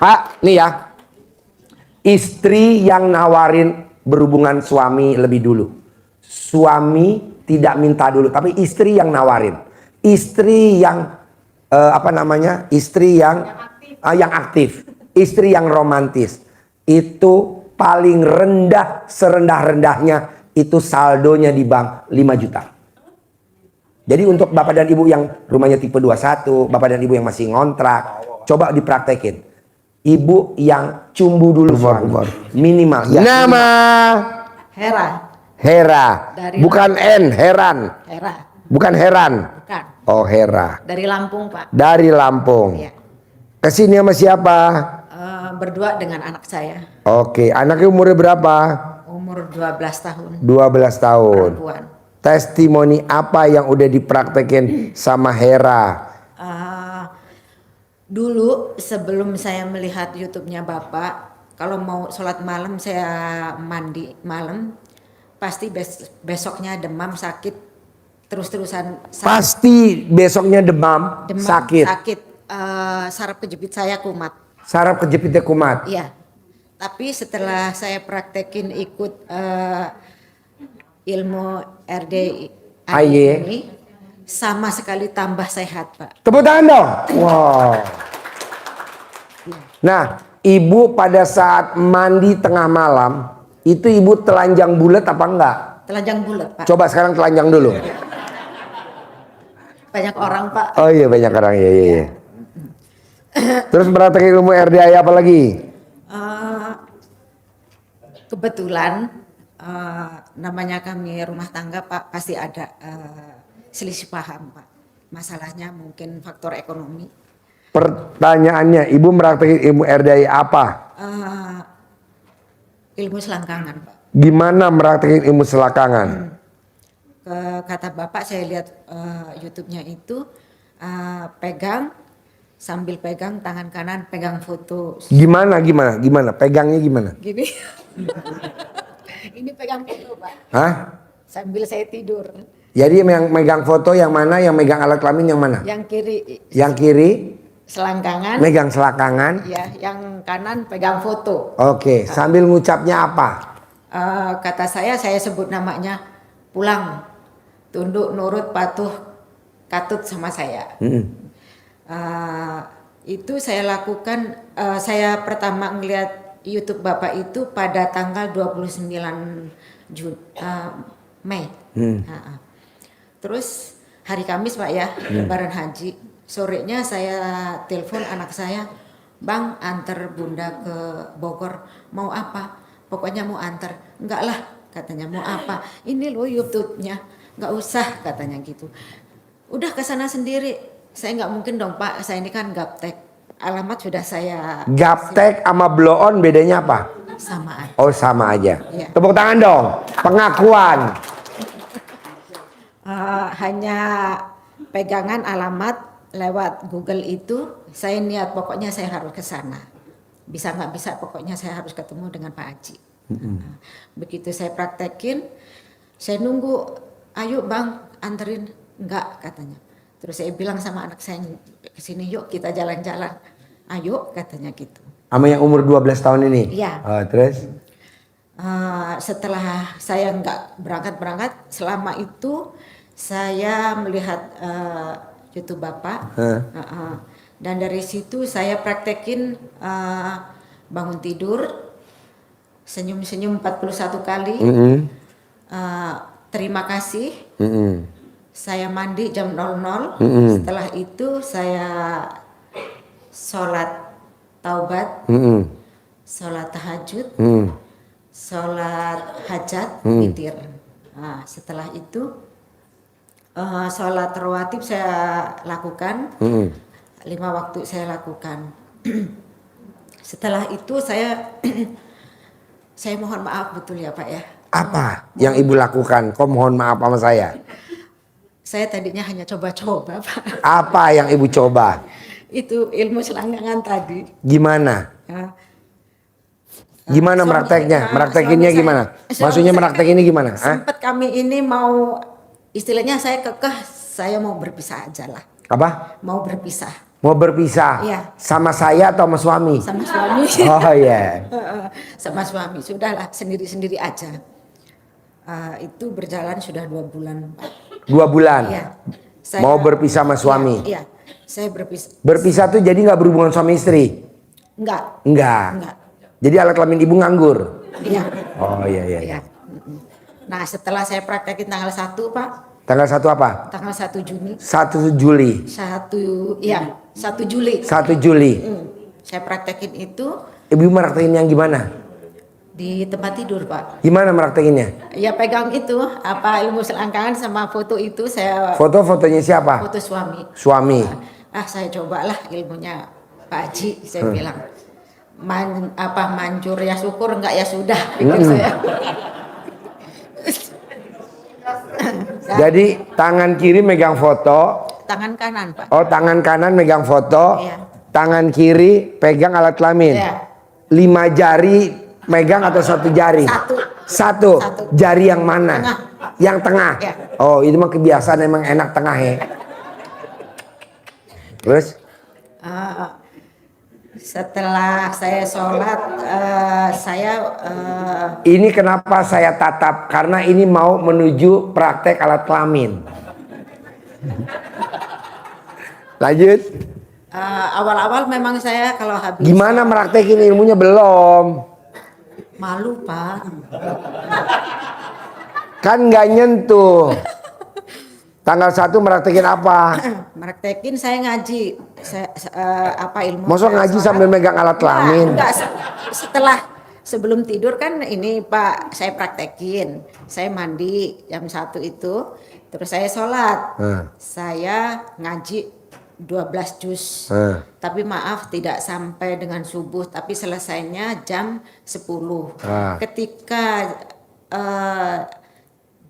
Pak, nih ya. Istri yang nawarin berhubungan suami lebih dulu. Suami tidak minta dulu, tapi istri yang nawarin. Istri yang Istri yang aktif. Istri yang romantis. Itu paling rendah, serendah-rendahnya itu saldonya di bank 5 juta. Jadi untuk bapak dan ibu yang rumahnya tipe 21, bapak dan ibu yang masih ngontrak, coba dipraktekin. Ibu yang cumbu dulu suami. Minimal. Ya, Nama Hera. Hera. Dari Bukan N, Heran. Hera. Bukan Heran. Bukan. Oh, Hera. Dari Lampung, Pak. Dari Lampung. Iya. Kesini sama siapa? Berdua dengan anak saya. Oke, anaknya umurnya berapa? Umur 12 tahun. 12 tahun. Perempuan. Testimoni apa yang udah dipraktekin sama Hera? Dulu sebelum saya melihat YouTube-nya Bapak, kalau mau sholat malam saya mandi malam, pasti besoknya demam sakit terus-terusan. Pasti besoknya demam sakit. Saraf kejepit saya kumat. Saraf kejepitnya kumat. Iya. Tapi setelah saya praktekin ikut ilmu RDI ini, sama sekali tambah sehat, Pak. Tepuk tangan dong. Wow. Nah, ibu pada saat mandi tengah malam, itu ibu telanjang bulat apa enggak? Telanjang bulat, Pak. Coba sekarang telanjang dulu. Banyak orang, Pak. Oh iya, banyak orang. Iya. Terus praktekin ilmu RDI apa lagi? Kebetulan namanya kami rumah tangga, Pak, pasti ada selisih paham, Pak. Masalahnya mungkin faktor ekonomi. Pertanyaannya, ibu praktekin ilmu RDI apa? Ilmu selangkangan, Pak. Gimana praktekin ilmu selangkangan? Kata Bapak, saya lihat YouTube-nya itu sambil pegang tangan kanan pegang foto. Gimana? Pegangnya gimana? Gini. Ini pegang foto, Pak. Hah? Sambil saya tidur. Jadi yang megang foto yang mana? Yang megang alat kelamin yang mana? Yang kiri. Yang kiri? Selangkangan. Megang selangkangan. Ya, yang kanan pegang foto. Oke, sambil ngucapnya apa? Kata saya sebut namanya, pulang, tunduk, nurut, patuh, katut sama saya. Itu saya lakukan, saya pertama ngeliat YouTube Bapak itu pada tanggal 29 Mei. Terus hari Kamis, Pak, ya, Lebaran Haji. Sorenya saya telepon anak saya, Bang, antar Bunda ke Bogor. Mau apa? Pokoknya mau antar. Enggak lah, katanya, mau apa? Ini loh YouTube-nya. Enggak usah, katanya gitu. Udah ke sana sendiri. Saya nggak mungkin dong, Pak. Saya ini kan gaptek. Alamat sudah saya. Gaptek sama blow on bedanya apa? Sama aja. Oh, sama aja. Iya. Tepuk tangan dong. Pengakuan. Hanya pegangan alamat lewat Google itu. Saya niat pokoknya saya harus ke sana. Bisa nggak bisa, pokoknya saya harus ketemu dengan Pak Haji. Begitu saya praktekin, saya nunggu. Ayo, Bang, anterin. Enggak, katanya. Terus saya bilang sama anak saya, kesini yuk kita jalan-jalan. Ayo, katanya gitu. Sama yang umur 12 tahun ini? Iya. Terus? Setelah saya nggak berangkat, selama itu saya melihat YouTube Bapak. Dan dari situ saya praktekin bangun tidur, senyum-senyum 41 kali. Terima kasih. Saya mandi jam 00. Setelah itu saya sholat taubat, sholat tahajud, sholat hajat, witir. Nah, setelah itu sholat rawatib saya lakukan, 5 waktu saya lakukan. Setelah itu saya mohon maaf betul ya, Pak, ya. Apa yang ibu lakukan? Kok mohon maaf sama saya? Saya tadinya hanya coba-coba, Pak. Apa yang ibu coba? Itu ilmu selangkangan tadi. Gimana? Ya. Gimana prakteknya? Praktekinnya gimana? Maksudnya praktekinnya gimana? Sempat kami ini mau, istilahnya saya kekeh, saya mau berpisah aja lah. Apa? Mau berpisah. Mau berpisah? Iya. Sama saya atau sama suami? Sama suami. Oh iya. Sama suami. Sudahlah, sendiri-sendiri aja. Itu berjalan sudah 2 bulan, Pak. 2 bulan? Iya. Mau berpisah sama suami? Iya, saya berpisah. Berpisah tuh jadi nggak berhubungan suami istri? Enggak. Enggak. Jadi alat kelamin ibu nganggur? Iya. Oh iya. Iya. Nah, setelah saya praktekin tanggal 1, Pak. Tanggal 1 apa? Tanggal 1 Juni. 1 Juli. 1 Juli. 1 Juli. Saya praktekin itu Ibu meraktekin yang gimana? di tempat tidur, Pak. Gimana meraktekinnya? Ya pegang itu, ilmu selangkangan sama foto itu saya Foto-fotonya siapa? foto suami. Suami. Saya cobalah ilmunya Pak Haji, saya bilang. Manjur ya syukur, enggak ya sudah, pikir saya. Jadi tangan kiri megang foto. Tangan kanan, Pak. Oh, tangan kanan megang foto. Iya. Tangan kiri pegang alat kelamin. Iya. 5 jari megang atau 1 jari? Satu. Jari yang mana? Tengah. Yang tengah. Iya. Oh, itu mah kebiasaan, emang enak tengah ya. Terus? Setelah saya sholat, Ini kenapa saya tatap? Karena ini mau menuju praktek alat kelamin. Lanjut. awal-awal memang saya kalau habis Gimana meraktekin ilmunya belum? malu, Pak. Kan nggak nyentuh. Tanggal 1 meraktekin apa? Meraktekin saya ngaji, ilmu. Masa saya ngaji sholat. sambil megang alat kelamin? Enggak, setelah sebelum tidur kan ini Pak, saya praktekin. Saya mandi jam 1 itu, terus saya sholat. Saya ngaji 12 juz. Tapi maaf tidak sampai dengan subuh, tapi selesainya jam 10. Ketika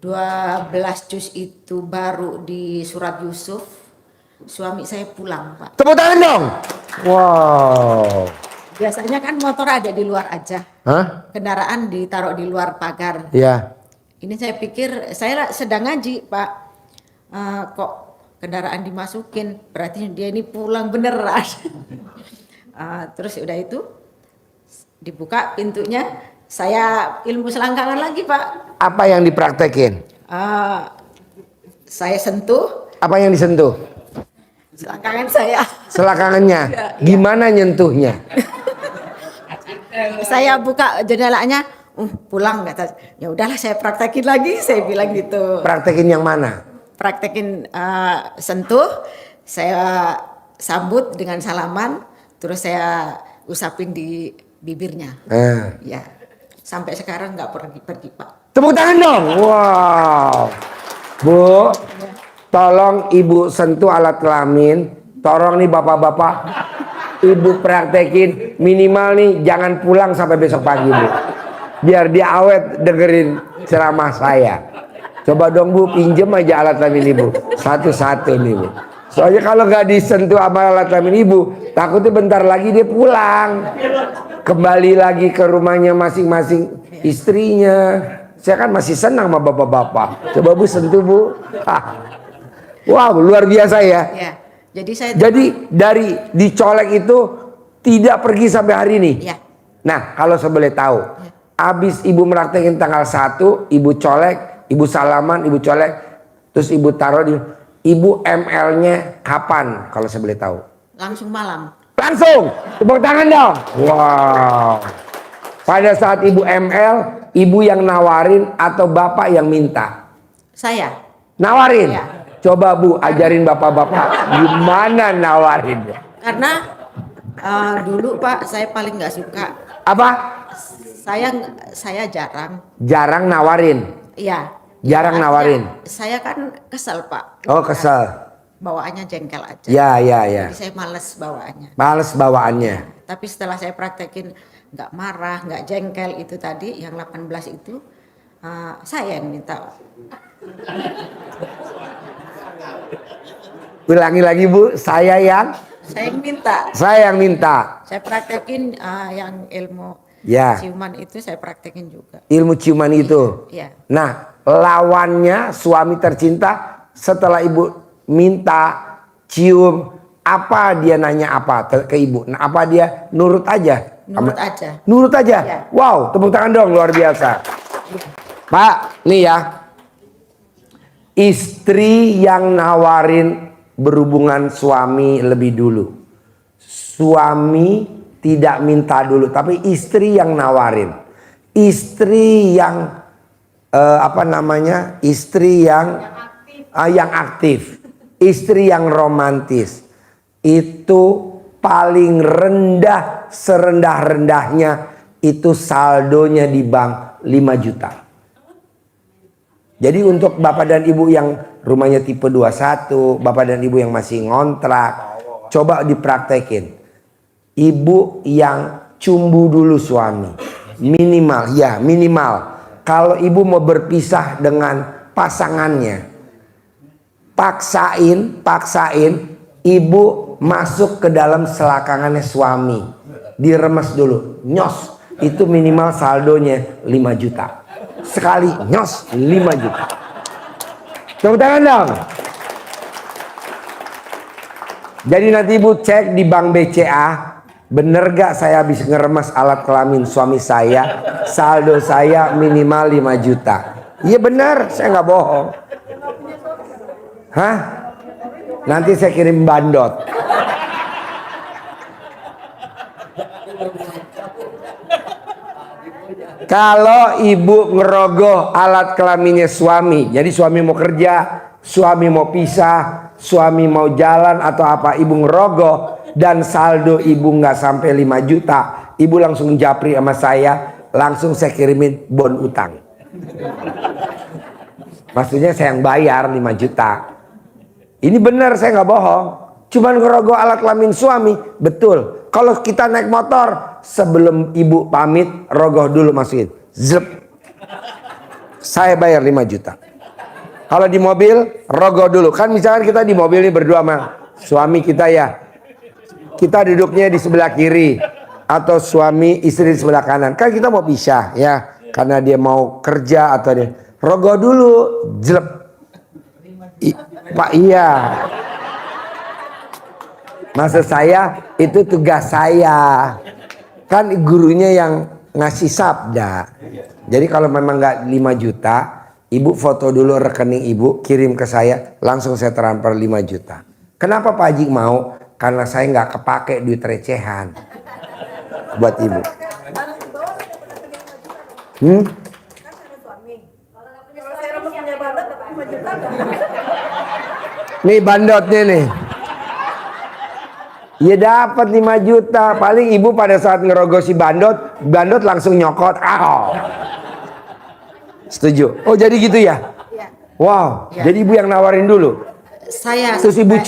12 juz itu baru di surat Yusuf, suami saya pulang, Pak. Tepuk tangan dong. Wow. Biasanya kan motor ada di luar aja. Hah? Kendaraan ditaruh di luar pagar. Iya. Ini saya pikir saya sedang ngaji, Pak. Kok kendaraan dimasukin? Berarti dia ini pulang beneran. Terus udah itu dibuka pintunya. Saya ilmu selangkangan lagi, Pak. Apa yang dipraktekin? Saya sentuh Apa yang disentuh? selangkangan saya. Selangkangannya. Gimana nyentuhnya? Saya buka jendelanya, pulang kata. Ya udahlah saya praktekin lagi, saya bilang gitu. Praktekin yang mana? Praktekin sentuh, saya sambut dengan salaman, terus saya usapin di bibirnya. Ya, sampai sekarang nggak pergi, Pak. Tepuk tangan dong. Wow. Bu, tolong ibu sentuh alat kelamin. Tolong nih bapak-bapak, ibu praktekin minimal nih, jangan pulang sampai besok pagi, Bu. Biar dia awet dengerin ceramah saya. Coba dong, Bu, pinjem aja alat kelamin ibu satu-satu nih, Bu. Soalnya kalau nggak disentuh sama alat kelamin ibu, takutnya bentar lagi dia pulang, kembali lagi ke rumahnya masing-masing istrinya. Saya kan masih senang sama bapak-bapak. Coba Bu sentuh, Bu. Wow, luar biasa ya. Ya, Jadi dari dicolek itu tidak pergi sampai hari ini. Ya. Nah, kalau saya boleh tahu, abis ibu meraktekin tanggal 1, ibu colek, ibu salaman, ibu colek, terus ibu taruh di, ibu ML-nya kapan? Kalau saya boleh tahu. langsung malam. Langsung, tepuk tangan dong. Wow. Pada saat ibu ML, ibu yang nawarin atau bapak yang minta? Saya. Nawarin. Ya. Coba Bu ajarin bapak-bapak gimana nawarinnya. Karena dulu Pak saya paling nggak suka. Apa? Saya Jarang nawarin. Iya. Jarang nawarin. Saya kan kesel, Pak. Oh, kesel. Bawaannya jengkel aja. Ya. Jadi saya males bawaannya. Males bawaannya. Tapi setelah saya praktekin nggak marah, nggak jengkel itu tadi yang 18 itu saya yang minta. Ulangi lagi Bu, saya yang minta. Saya yang minta. Saya praktekin yang ilmu Ya. ciuman itu saya praktekin juga. Ilmu ciuman itu. Iya. Nah, lawannya suami tercinta setelah ibu minta cium, Apa dia nanya apa ke ibu? Nah, apa dia nurut aja? Nurut aja. Nurut aja. Ya. Wow, tepuk tangan dong, luar biasa. Pak, nih ya. Istri yang nawarin berhubungan suami lebih dulu. Suami tidak minta dulu, tapi istri yang nawarin. Istri yang Istri yang aktif. Istri yang romantis. Itu paling rendah, serendah-rendahnya itu saldonya di bank 5 juta. Jadi untuk bapak dan ibu yang rumahnya tipe 21, bapak dan ibu yang masih ngontrak, coba dipraktekin. Ibu yang cumbu dulu suami, minimal. Kalau ibu mau berpisah dengan pasangannya, paksain ibu masuk ke dalam selakangannya suami, diremes dulu, nyos, itu minimal saldonya 5 juta. Sekali nyos 5 juta. Tepuk tangan dong. Jadi nanti ibu cek di bank BCA, bener gak saya habis ngeremas alat kelamin suami saya, saldo saya minimal 5 juta. Iya bener, saya nggak bohong. Hah? Nanti saya kirim bandot. Kalau ibu ngerogoh alat kelaminnya suami, jadi suami mau kerja, suami mau pisah, suami mau jalan atau apa, ibu ngerogoh dan saldo ibu nggak sampai 5 juta, ibu langsung japri sama saya, langsung saya kirimin bon utang. Maksudnya saya yang bayar 5 juta. Ini benar, saya nggak bohong. Cuman ngerogoh alat kelamin suami, betul. Kalau kita naik motor, sebelum ibu pamit, rogoh dulu masukin. Zep. Saya bayar 5 juta. Kalau di mobil, rogoh dulu. Kan misalkan kita di mobil ini berdua sama suami kita ya. Kita duduknya di sebelah kiri. Atau suami istri di sebelah kanan. Kan kita mau pisah ya. Karena dia mau kerja atau dia. Rogoh dulu. Zep. Pak iya. Maksud saya itu tugas saya. Kan gurunya yang ngasih sabda. Jadi kalau memang nggak 5 juta, ibu foto dulu rekening ibu, kirim ke saya, langsung saya transfer 5 juta. Kenapa Pak Haji mau? Karena saya nggak kepake duit recehan buat ibu. Nih bandotnya nih. Ya dapat 5 juta. Paling ibu pada saat ngerogoh si bandot langsung nyokot. Setuju? Oh jadi gitu ya? Ya. Wow. Ya. Jadi ibu yang nawarin dulu. Terus ibu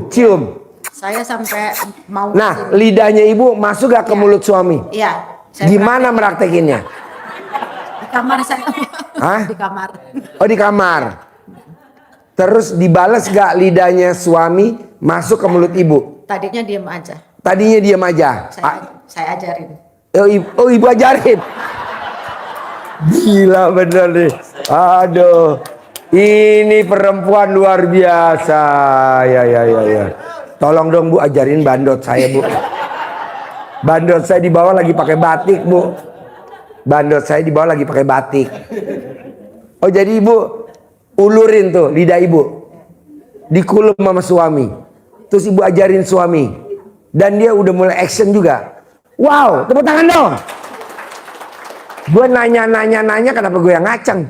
cium. Saya sampai mau. Nah lidahnya ibu masuk gak ke mulut suami? Iya. Gimana meraktekinnya? Di kamar saya. Hah? Di kamar. Oh di kamar. Terus dibales gak lidahnya suami masuk ke mulut ibu? Tadinya diam aja. Tadinya diam aja. Saya ajarin. Oh ibu ajarin. Gila bener nih. Aduh. Ini perempuan luar biasa. Ya. Tolong dong Bu ajarin bandot saya Bu. Bandot saya di bawah lagi pakai batik Bu. Bandot saya di bawah lagi pakai batik. Oh jadi ibu ulurin tuh lidah ibu. Dikulum sama suami. Terus ibu ajarin suami. Dan dia udah mulai action juga. Wow, tepuk tangan dong. Gue nanya kenapa gue yang ngaceng.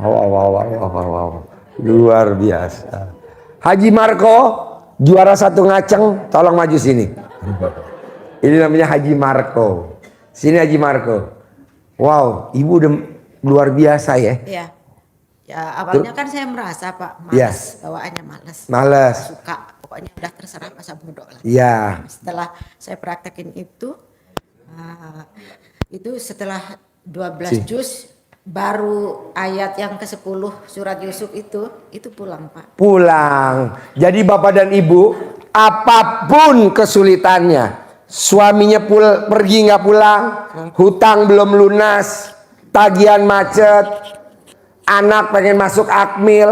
Wow. Luar biasa. Haji Marco, juara 1 ngaceng, tolong maju sini. Ini namanya Haji Marco. Sini Haji Marco. Wow, ibu udah luar biasa ya. Iya. Ya awalnya kan saya merasa Pak malas, ya. Bawaannya malas. Males. Suka, pokoknya udah terserah masa bodoh lah. Ya. Setelah saya praktekin itu setelah 12 juz baru ayat yang ke-10 surat Yusuf itu pulang Pak. Pulang. Jadi bapak dan ibu, apapun kesulitannya, suaminya pergi nggak pulang, hutang belum lunas, tagihan macet, anak pengen masuk akmil,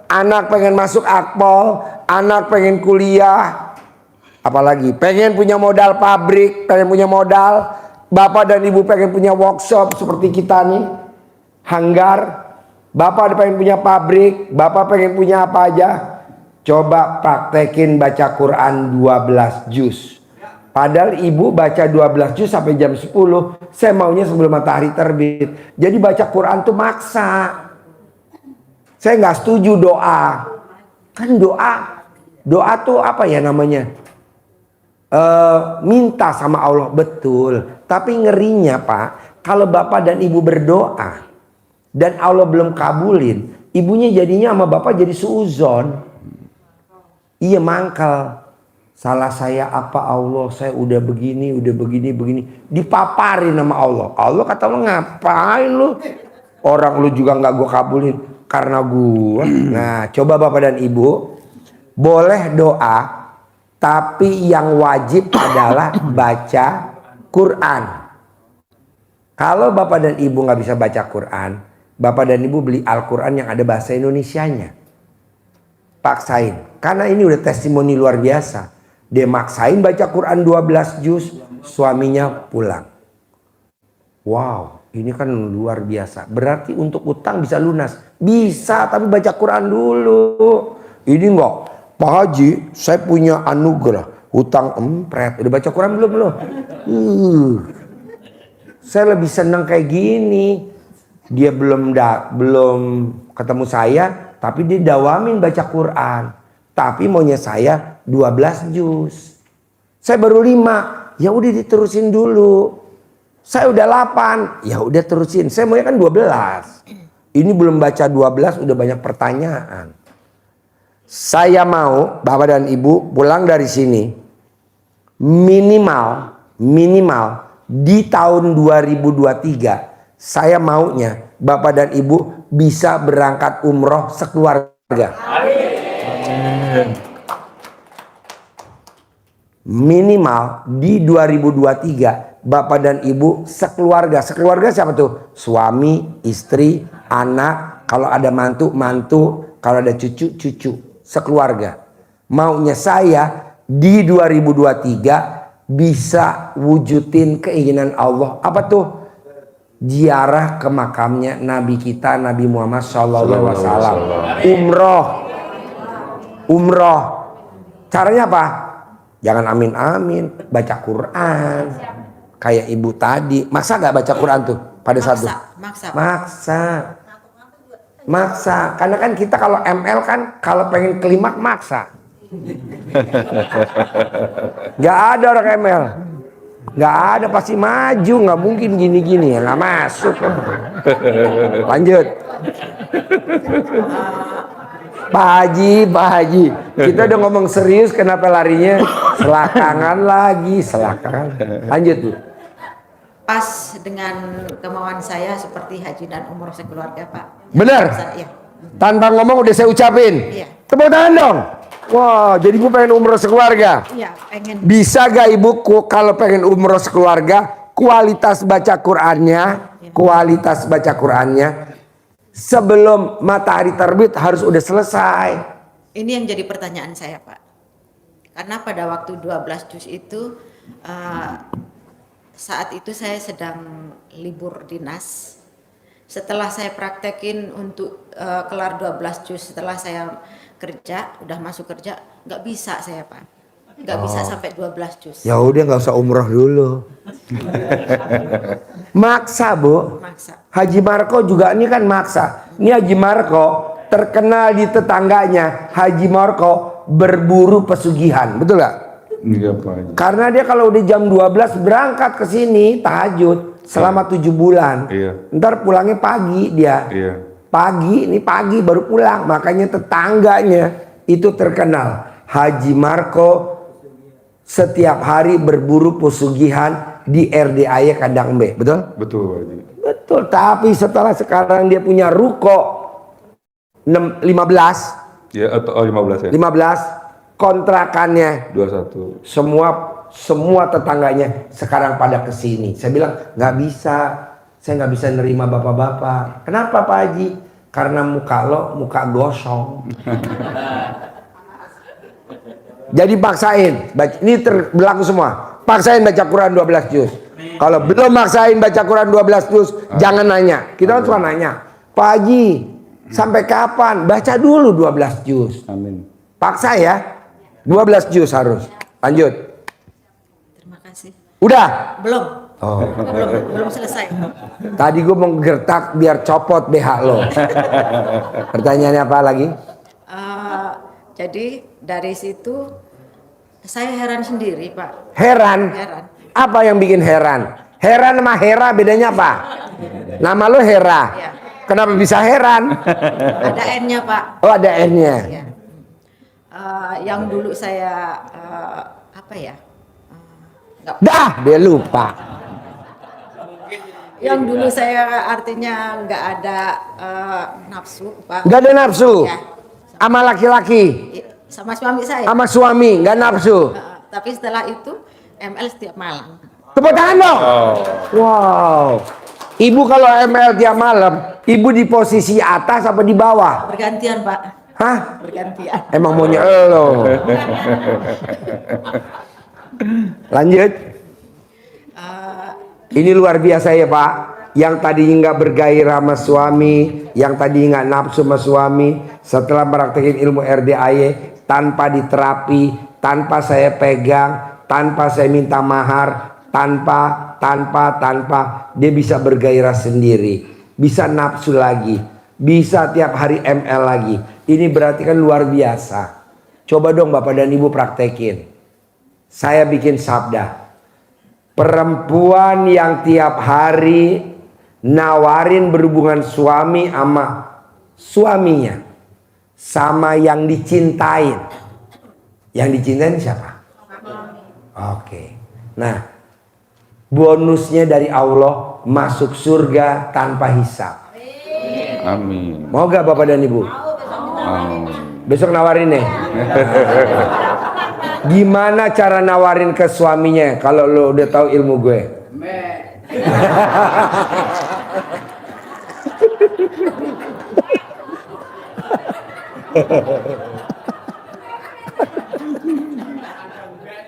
anak pengen masuk Akpol, anak pengen kuliah, apalagi pengen punya modal pabrik, pengen punya modal, bapak dan ibu pengen punya workshop seperti kita nih, hanggar, bapak pengen punya pabrik, bapak pengen punya apa aja, coba praktekin baca Quran 12 juz. Padahal ibu baca 12 juz sampai jam 10, saya maunya sebelum matahari terbit. Jadi baca Quran tuh maksa. Saya nggak setuju doa. Kan doa tuh apa ya namanya? Minta sama Allah, betul. Tapi ngerinya Pak, kalau bapak dan ibu berdoa dan Allah belum kabulin, ibunya jadinya sama bapak jadi suuzon. Iya, mangkal. Salah saya apa Allah? Saya udah begini. Dipaparin sama Allah. Allah kata lo, ngapain lu? Orang lu juga nggak gue kabulin karena gue. Nah, coba bapak dan ibu boleh doa, tapi yang wajib adalah baca Quran. Kalau bapak dan ibu nggak bisa baca Quran, bapak dan ibu beli Al-Quran yang ada bahasa Indonesianya. Paksain, karena ini udah testimoni luar biasa. Dia maksain baca Quran 12 juz, suaminya pulang. Wow, ini kan luar biasa. Berarti untuk utang bisa lunas. Bisa, tapi baca Quran dulu. Ini enggak, Pak Haji, saya punya anugerah. Hutang empret. Udah baca Quran belum? Saya lebih senang kayak gini. Dia belum ketemu saya, tapi dia dawamin baca Quran. Tapi maunya saya 12 juz. Saya baru 5. Ya udah diterusin dulu. Saya udah 8. Ya udah terusin. Saya maunya kan 12. Ini belum baca 12 udah banyak pertanyaan. Saya mau bapak dan ibu pulang dari sini minimal di tahun 2023 saya maunya bapak dan ibu bisa berangkat umroh sekeluarga. Minimal di 2023 bapak dan ibu sekeluarga. Sekeluarga siapa tuh? Suami, istri, anak, kalau ada mantu, kalau ada cucu. Sekeluarga. Maunya saya di 2023 bisa wujudin keinginan Allah. Apa tuh? Ziarah ke makamnya Nabi kita, Nabi Muhammad SAW. Umroh. Caranya apa? Jangan amin, baca Quran. Kayak ibu tadi. Masa gak baca Quran tuh pada saat itu? Maksa. Karena kan kita kalau ML kan kalau pengen kelimak maksa. Gak ada orang ML. Gak ada, pasti maju. Gak mungkin gini-gini ya, gak masuk. Lanjut. Pak Haji, kita udah ngomong serius, kenapa larinya selakangan lagi? Lanjut Bu. Pas dengan kemauan saya seperti haji dan umroh sekeluarga Pak. Benar. Ya. Tanpa ngomong udah saya ucapin. Iya. Tepuk tangan dong. Wah, jadi ibu pengen umroh sekeluarga. Iya, pengen. Bisa gak ibuku kalau pengen umroh sekeluarga, kualitas baca Qurannya sebelum matahari terbit harus udah selesai. Ini yang jadi pertanyaan saya Pak. Karena pada waktu 12 juz itu saat itu saya sedang libur dinas. Setelah saya praktekin untuk kelar 12 juz, setelah saya kerja, udah masuk kerja, nggak bisa saya Pak. Nggak bisa sampai 12 juz. Ya udah nggak usah umroh dulu. Maksa Bu. Maksa. Haji Marko juga ini kan maksa. Ini Haji Marko terkenal di tetangganya. Haji Marko berburu pesugihan, betul nggak? Iya Pak. Karena dia kalau udah jam 12 berangkat ke sini tahajud selama 7 bulan. Iya. Ntar pulangnya pagi dia. Iya. Pagi baru pulang. Makanya tetangganya itu terkenal. Haji Marko setiap hari berburu pesugihan di RDAY Kadang B. Betul? Betul Pak Haji. Betul. Tapi setelah sekarang dia punya ruko 15. Ya atau 15 ya? 15 kontrakannya 21. semua tetangganya sekarang pada kesini. Saya bilang nggak bisa, saya nggak bisa nerima bapak-bapak. Kenapa Pak Haji? Karena muka lo muka gosong. Jadi paksain, ini berlaku semua. Paksain baca Quran 12 juz. Kalau belum maksain baca Quran 12 juz, jangan nanya. Kita kan suka nanya, Pak Haji, sampai kapan? Baca dulu 12 juz. Amin. Paksa ya, 12 juz harus. Lanjut. Terima kasih. Udah? Belum. Oh. Belum selesai. Tadi gue mau gertak biar copot BH lo. Pertanyaannya apa lagi? Jadi dari situ saya heran sendiri, Pak. Heran? Heran. Apa yang bikin heran? Heran sama Hera bedanya apa? Nama lo Hera. Ya. Kenapa bisa heran? Ada N-nya, Pak. Oh, ada N-nya. Ya. Yang dulu saya apa ya? Nggak- Dah, dia lupa. yang dulu saya artinya nggak ada nafsu, Pak. Gak ada nafsu. Ya. Sama laki-laki. Sama suami saya. Sama suami, gak nafsu. Tapi setelah itu ML setiap malam. Tepuk tangan dong. Oh. Wow. Ibu kalau ML tiap malam, ibu di posisi atas apa di bawah? Bergantian, Pak. Hah? Bergantian. Emang maunya elo. Lanjut. Ini luar biasa ya Pak. Yang tadi nggak bergairah sama suami, yang tadi nggak nafsu sama suami, setelah praktekin ilmu RDAY tanpa diterapi, tanpa saya pegang, tanpa saya minta mahar, tanpa dia bisa bergairah sendiri, bisa nafsu lagi, bisa tiap hari ML lagi. Ini berarti kan luar biasa. Coba dong Bapak dan Ibu praktekin. Saya bikin sabda. Perempuan yang tiap hari nawarin berhubungan suami sama suaminya, sama yang dicintain. Yang dicintain siapa? Oke. Nah, bonusnya dari Allah masuk surga tanpa hisab. Amin. Mau gak Bapak dan Ibu? Besok nawarin nih. Gimana cara nawarin ke suaminya kalau lo udah tahu ilmu gue?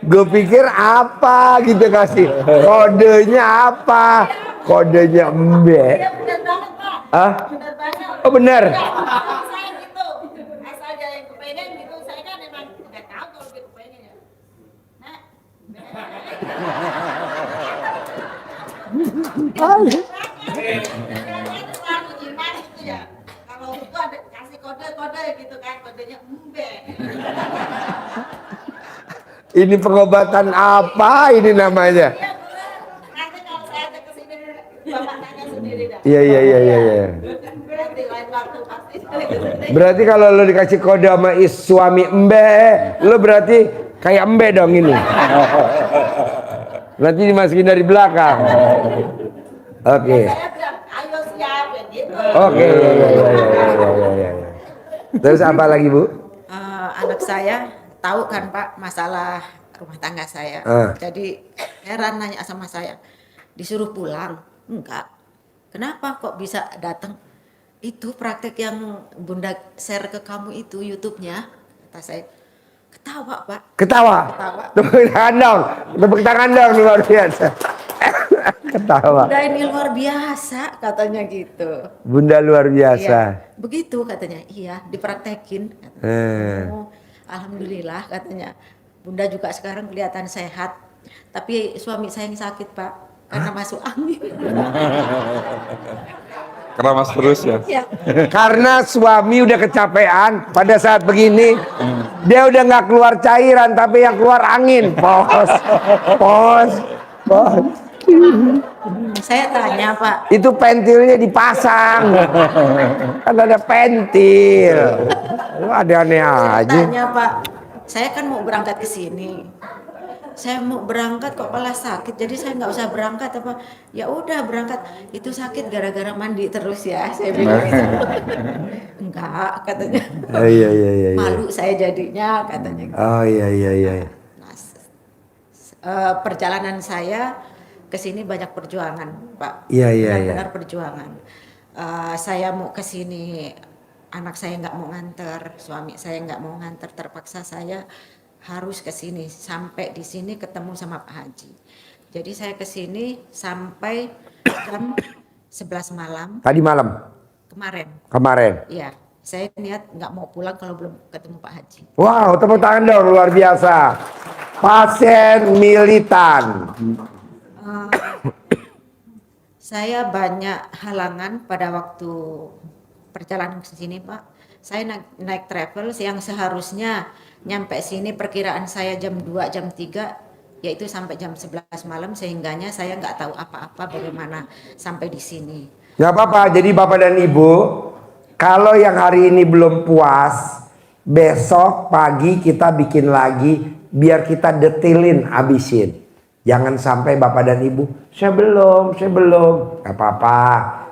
Gue pikir apa gitu kasih kodenya apa? Kodenya embe. Benar banget, Pak. Ah? Benar banget. Oh bener. Saya gitu. Asal dia yang kepengen gitu, saya kan emang nggak tahu kalau dia kepengen ya. Nah, selalu jimat gitu ya. Kalau itu ada kasih kode-kode gitu kan, kodenya embe. Ini pengobatan apa ini namanya? Iya benar. Nanti kalau saya ada kesini, bapak tanya sendiri dah. Iya. Nanti lain waktu pasti. Berarti kalau lo dikasih kode sama suami embe, lo berarti kayak embe dong ini. Nanti dimasukin dari belakang. Oke. Saya bilang, ayo siapin gitu. Oke. Iya. Terus apa lagi Bu? Anak saya tahu kan Pak masalah rumah tangga saya. Jadi heran nanya sama saya, disuruh pulang? Enggak. Kenapa kok bisa datang? Itu praktek yang Bunda share ke kamu itu YouTube-nya. Kata saya, ketawa Pak. Ketawa. Ketawa. Tepuk tangan dong luar biasa. Ketawa. Bunda ini luar biasa katanya gitu. Bunda luar biasa. Iya, begitu katanya. Iya, dipraktekin. Oh, alhamdulillah katanya. Bunda juga sekarang kelihatan sehat. Tapi suami saya yang sakit Pak, karena masuk angin. Keramas terus ya. Ya. Karena suami udah kecapean pada saat begini, dia udah nggak keluar cairan tapi yang keluar angin. Pos. Saya tanya Pak, Itu pentilnya dipasang. Kan ada pentil. Lu ada aneh saya aja. tanya Pak, saya kan mau berangkat ke sini. Saya mau berangkat kok malah sakit, jadi saya nggak usah berangkat apa? Ya udah berangkat. Itu sakit gara-gara mandi terus ya, saya bilang. Enggak, katanya. Iya. Malu saya jadinya, katanya. Oh iya. Nah, perjalanan saya ke sini banyak perjuangan, Pak. Iya. Benar-benar perjuangan. saya mau ke sini, anak saya nggak mau nganter, suami saya nggak mau nganter, terpaksa saya harus ke sini. Sampai di sini ketemu sama Pak Haji. Jadi saya ke sini sampai jam 11 malam Tadi malam, kemarin. kemarin. Iya, saya niat nggak mau pulang kalau belum ketemu Pak Haji. Wow, tepuk tangan dong, luar biasa. Pasien militan. Saya banyak halangan pada waktu perjalanan ke sini, Pak. Saya naik travel yang seharusnya nyampe sini perkiraan saya jam 2, jam 3, yaitu sampai jam 11 malam, sehingganya saya nggak tahu apa-apa bagaimana sampai di sini. Gak apa-apa, jadi Bapak dan Ibu, kalau yang hari ini belum puas, besok pagi kita bikin lagi, biar kita detailin, abisin. Jangan sampai Bapak dan Ibu, saya belum. Gak apa-apa,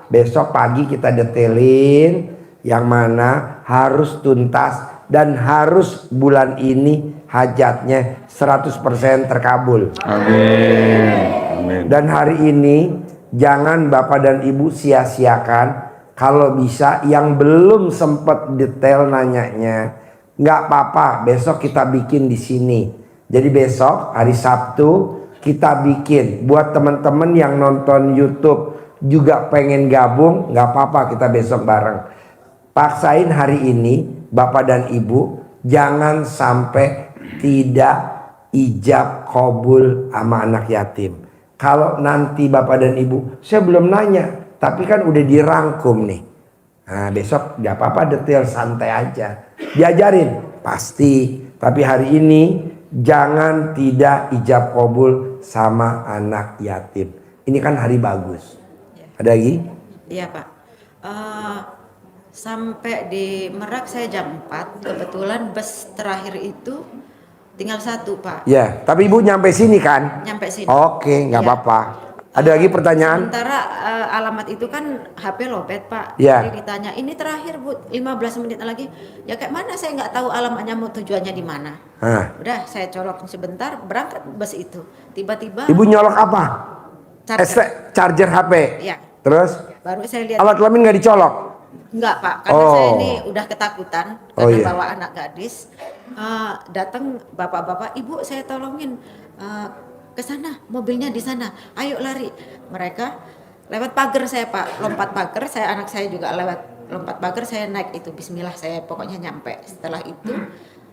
besok pagi kita detailin, yang mana harus tuntas, dan harus bulan ini hajatnya 100% terkabul. Amin. Amin. Dan hari ini jangan Bapak dan Ibu sia-siakan. Kalau bisa yang belum sempat detail nanyanya, nggak apa-apa, besok kita bikin di sini. Jadi besok hari Sabtu kita bikin. Buat teman-teman yang nonton YouTube juga pengen gabung, nggak apa-apa, kita besok bareng. Paksain hari ini Bapak dan Ibu, jangan sampai tidak ijab kabul sama anak yatim. Kalau nanti Bapak dan Ibu, saya belum nanya, tapi kan udah dirangkum nih. Nah besok gak apa-apa, detail, santai aja. Diajarin, pasti. Tapi hari ini jangan tidak ijab kabul sama anak yatim. Ini kan hari bagus. Ada lagi? Iya, Pak. Sampai di Merak saya jam 4, kebetulan bus terakhir itu tinggal 1, Pak. Ya, tapi Ibu nyampe sini kan? Nyampe sini. Oke, nggak Iya. apa-apa. Ada lagi pertanyaan? Sementara alamat itu kan HP lobet, Pak. Iya. Jadi ditanya, ini terakhir Bu, 15 menit lagi. Ya kayak mana saya nggak tahu alamatnya, mau tujuannya di mana. Nah, Udah saya colokin sebentar, berangkat bus itu. Tiba-tiba Ibu nyolok apa? charger. Charger HP. Iya. Terus Baru saya lihat, alat kelamin nggak dicolok? enggak Pak, karena Oh. saya ini udah ketakutan Oh, karena iya. bawa anak gadis. Datang bapak-bapak, ibu saya tolongin ke sana, mobilnya di sana, ayo lari. Mereka lewat pagar saya Pak, lompat pagar, anak saya juga lewat lompat pagar, saya naik itu, Bismillah, saya pokoknya nyampe. Setelah itu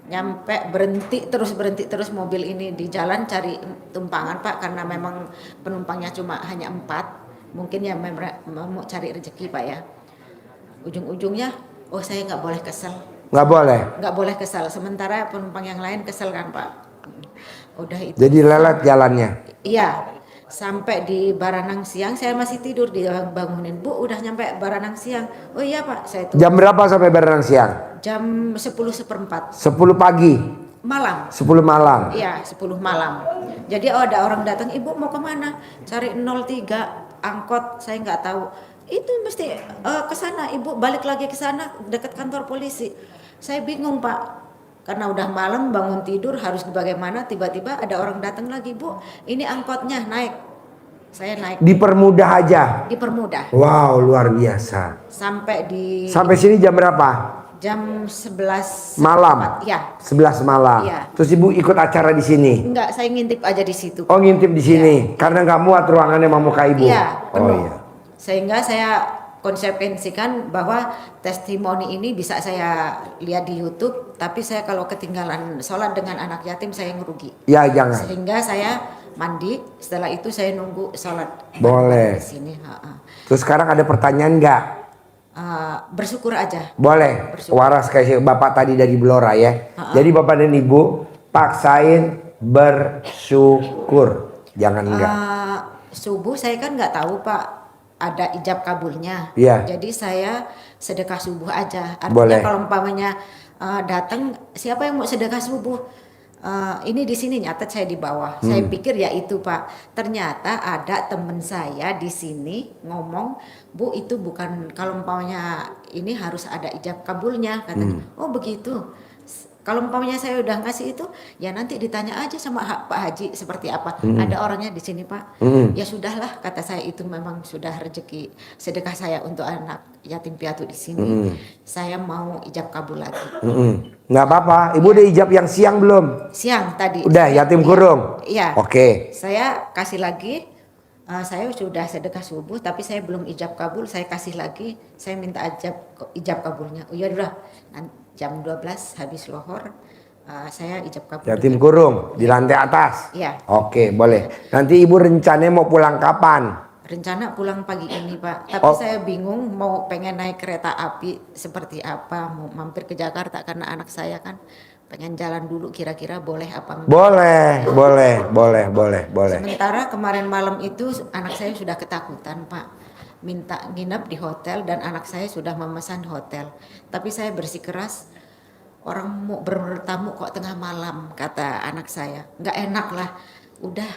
nyampe, berhenti terus mobil ini di jalan cari tumpangan Pak, karena memang penumpangnya cuma hanya 4, mungkin ya mau cari rezeki Pak ya. Ujung-ujungnya, oh saya nggak boleh kesel. Nggak boleh. Nggak boleh kesal, sementara penumpang yang lain kesel kan Pak. Udah itu. Jadi lelet jalannya. Iya, sampai di Baranang Siang saya masih tidur, dibangunin, Bu udah nyampe Baranang Siang. Oh iya Pak, saya tuh Jam berapa sampai Baranang Siang? jam 10:04 10 pagi, malam. 10 malam. Iya, 10 malam. Jadi ada orang datang, Ibu mau kemana? Cari 03 angkot, saya nggak tahu. Itu mesti ke sana, Ibu balik lagi ke sana dekat kantor polisi. Saya bingung Pak, karena udah malam bangun tidur harus bagaimana, tiba-tiba ada orang datang lagi, Bu ini angkotnya naik. Saya naik, Dipermudah aja. dipermudah. Wow, luar biasa. Sampai Sini jam berapa? jam 11 Malam. Ya, 11 malam. Iya. Terus Ibu ikut acara di sini. enggak, saya ngintip aja di situ. Oh, ngintip di sini karena nggak muat ruangannya sama muka Ibu. Iya, Oh penuh. iya. Sehingga saya konsekuensikan bahwa testimoni ini bisa saya lihat di YouTube, tapi saya kalau ketinggalan sholat dengan anak yatim saya ngerugi. Ya jangan. Sehingga saya mandi, setelah itu saya nunggu sholat. Boleh. Di sini. Terus sekarang ada pertanyaan nggak? Bersyukur aja. Boleh. Bersyukur. Waras kayak Bapak tadi dari Blora ya. Jadi Bapak dan Ibu paksain bersyukur. Jangan enggak. Subuh saya kan nggak tahu Pak ada ijab kabulnya. Iya. Jadi saya sedekah subuh aja. Artinya Boleh. kalau umpamanya datang, siapa yang mau sedekah subuh? Ini di sini nyatet saya di bawah. Saya pikir ya itu Pak. Ternyata ada teman saya di sini ngomong, Bu itu bukan, kalau umpamanya ini harus ada ijab kabulnya katanya. Oh begitu. Kalau umpamanya saya udah ngasih itu, ya nanti ditanya aja sama Pak Haji seperti apa. Ada orangnya di sini Pak. Ya sudahlah, kata saya, itu memang sudah rezeki sedekah saya untuk anak yatim piatu di sini. Saya mau ijab kabul lagi. Nggak apa-apa. Ibu udah ijab yang siang belum? Siang tadi. Udah yatim kurung. Iya. Oke. Saya kasih lagi. Saya sudah sedekah subuh, tapi saya belum ijab kabul. Saya kasih lagi. Saya minta ijab kabulnya. Oh ya udah. Jam 12 habis lohor, saya ijab kabul. Yatim kurung di lantai atas. Iya. Oke, boleh. Nanti ibu rencananya mau pulang kapan? Rencana pulang pagi ini Pak. Tapi saya bingung mau pengen naik kereta api seperti apa. Mau mampir ke Jakarta karena anak saya kan pengen jalan dulu, kira-kira boleh apa enggak. Boleh. Sementara kemarin malam itu anak saya sudah ketakutan Pak. Minta nginep di hotel dan anak saya sudah memesan hotel. Tapi saya bersikeras, orang mau bertamu kok tengah malam, kata anak saya. Nggak enak lah, udah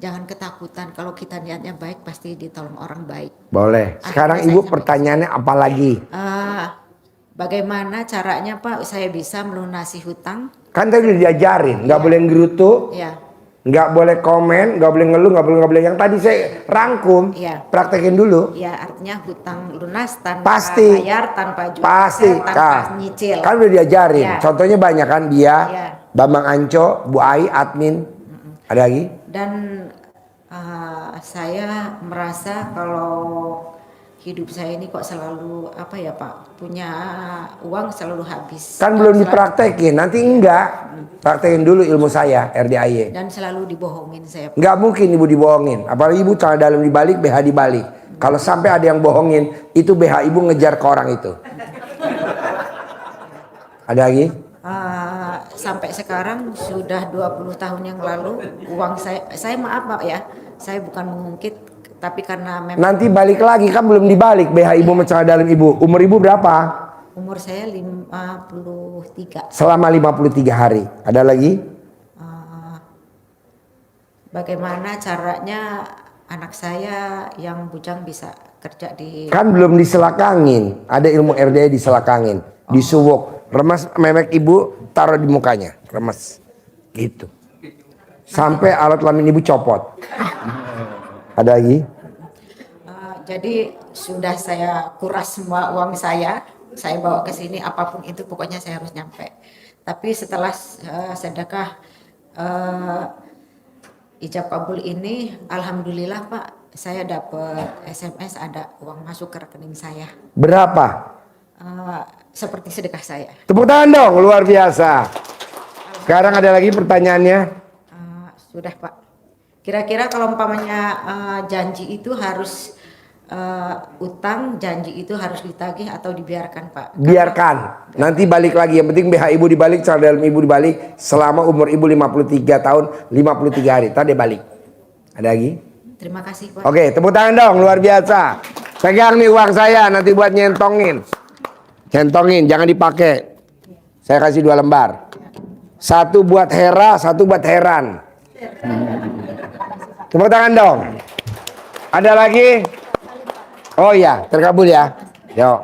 jangan ketakutan, kalau kita niatnya baik pasti ditolong orang baik. Boleh. Sekarang Akhirnya ibu saya pertanyaannya apa lagi? Bagaimana caranya Pak saya bisa melunasi hutang? Kan tadi udah diajarin, nggak boleh gerutu, Ya, nggak boleh komen, nggak boleh ngeluh, nggak boleh yang tadi saya rangkum. Iya. Praktekin dulu. ya artinya hutang lunas tanpa Pasti. bayar, tanpa jual, Pasti, tanpa nyicil. kan udah diajarin. Ya. Contohnya banyak kan, dia, Ya. Bambang Anco, Bu Ai, admin. Ada lagi? Dan saya merasa kalau hidup saya ini kok selalu apa ya Pak, punya uang selalu habis. Kan belum dipraktekin, nanti enggak. Praktekin dulu ilmu saya, RDIY. Dan selalu dibohongin saya. Enggak mungkin ibu dibohongin. Apalagi ibu celana dalam dibalik, BH dibalik. Kalau sampai ada yang bohongin, itu BH ibu ngejar ke orang itu. Ada lagi? Sampai sekarang sudah 20 tahun yang lalu uang saya maaf Pak ya, saya bukan mengungkit, tapi karena memang Nanti balik lagi, kan belum dibalik BH ibu sama celana dalam ibu. Umur ibu berapa? umur saya 53. Selama 53 hari. Ada lagi? Bagaimana caranya anak saya yang bujang bisa kerja di... Kan belum diselakangin. Ada ilmu RDIY diselakangin. Disuwuk. Remas memek ibu, taruh di mukanya. Remes. Gitu. Sampai alat kelamin ibu copot. Ada lagi? Jadi sudah saya kuras semua uang saya bawa ke sini, apapun itu pokoknya saya harus nyampe. Tapi setelah sedekah ijab kabul ini, alhamdulillah Pak, saya dapat SMS ada uang masuk ke rekening saya. Berapa? Seperti sedekah saya. Tepuk tangan dong, luar biasa. Sekarang ada lagi pertanyaannya? Sudah Pak. Kira-kira kalau umpamanya janji itu harus utang, janji itu harus ditagih atau dibiarkan Pak? Biarkan. Nanti balik lagi. Yang penting BH ibu dibalik, celana dalam ibu dibalik. Selama umur ibu 53 tahun, 53 hari. Tadi balik. Ada lagi? Terima kasih Pak. Oke, tepuk tangan dong, luar biasa. Pegang nih uang saya, nanti buat nyentongin. Centongin, jangan dipakai. Saya kasih 2 lembar. 1 buat Hera, 1 buat Heran. Tepuk tangan dong. Ada lagi? Oh iya, terkabul ya. Yuk.